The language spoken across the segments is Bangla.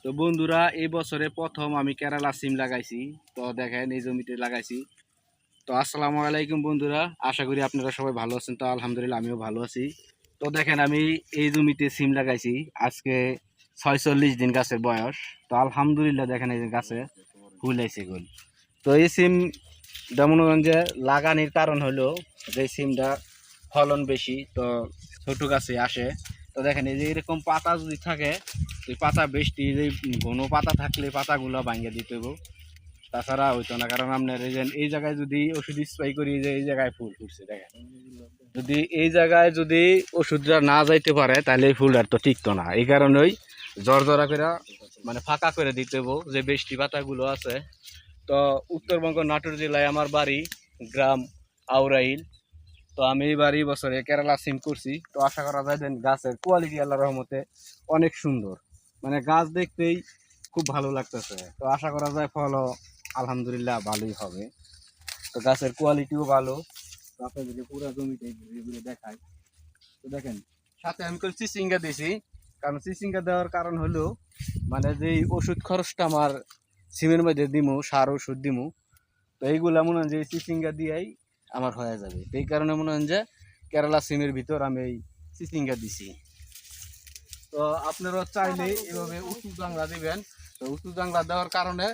তো বন্ধুরা, এই বছরে প্রথম আমি কেরালা সিম লাগাইছি। তো দেখেন এই জমিতে লাগাইছি। তো আসসালামু আলাইকুম বন্ধুরা, আশা করি আপনারা সবাই ভালো আছেন। তো আলহামদুলিল্লাহ আমিও ভালো আছি। তো দেখেন আমি এই জমিতে সিম লাগাইছি আজকে 46 দিন গাছের বয়স। তো আলহামদুলিল্লাহ দেখেন এই যে গাছে ফুল আইছে গোল। তো এই সিম মনে লাগানোর কারণ হলো যে সিমটা ফলন বেশি, তো ছোট গাছে আসে। তো দেখেন এই যে এরকম পাতা যদি থাকে, এই পাতা বেশি যে ঘন পাতা থাকলে পাতাগুলো ভাঙিয়ে দিতে হবে, তাছাড়া হইতো না। কারণ আপনার এই জায়গায় যদি ওষুধ স্প্রে করি, যে এই জায়গায় ফুল ফুটছে দেখেন, যদি এই জায়গায় যদি ওষুধটা না যাইতে পারে তাহলে এই ফুল আর তো টিকতো না। এই কারণেই জড়জড়া করে মানে ফাঁকা করে দিতে হবে যে বৃষ্টি পাতাগুলো আছে। তো উত্তরবঙ্গ নাটোর জেলায় আমার বাড়ি, গ্রাম আউরাইল। তো আমি এইবার এই বছরে কেরালা সিম করছি। তো আশা করা যায় যে গাছের কোয়ালিটি আল্লাহর রহমতে অনেক সুন্দর, মানে গাছ দেখতেই খুব ভালো লাগতেছে। তো আশা করা যায় ফলও আলহামদুলিল্লাহ ভালোই হবে। তো গাছের কোয়ালিটিও ভালো। তো আপনি যদি পুরো জমিতে ঘুরে ঘুরে দেখায়, তো দেখেন সাথে আমি চিচিঙ্গা দিয়েছি। কারণ চিচিঙ্গা দেওয়ার কারণ হলো মানে যে ওষুধ খরচটা আমার সিমের মধ্যে দিমু, সার ওষুধ দিমু, তো এইগুলা মনে হয় যে চিচিঙ্গা দিয়েই আমার হয়ে যাবে। তো এই কারণে মনে হয় যে কেরালা সিমের ভিতর আমি এই চিচিঙ্গা দিছি। তো আপনারা চাইলে এভাবে উঁচু জাংলা দিবেন। তো উঁচু জাংলা দেওয়ার কারণে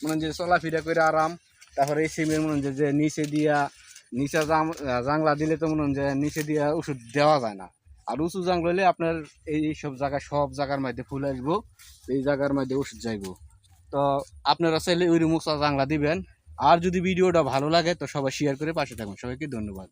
মনে হয় যে চলাফেরা করে আরাম। তারপরে এই সিমের মনে হয় যে নিচে দিয়া নিচে জাংলা দিলে তো মনে হয় যে নিচে দিয়া ওষুধ দেওয়া যায় না। আর উঁচু জাংলা হলে আপনার এই সব জায়গায় সব জায়গার মধ্যে ফুল আসবো, এই জায়গার মধ্যে ওষুধ যাইবো। তো আপনারা চাইলে ওই উঁচা জাংলা দিবেন। আর যদি ভিডিওটা ভালো লাগে তো সবাই শেয়ার করে পাশে থাকুন। সবাইকে ধন্যবাদ।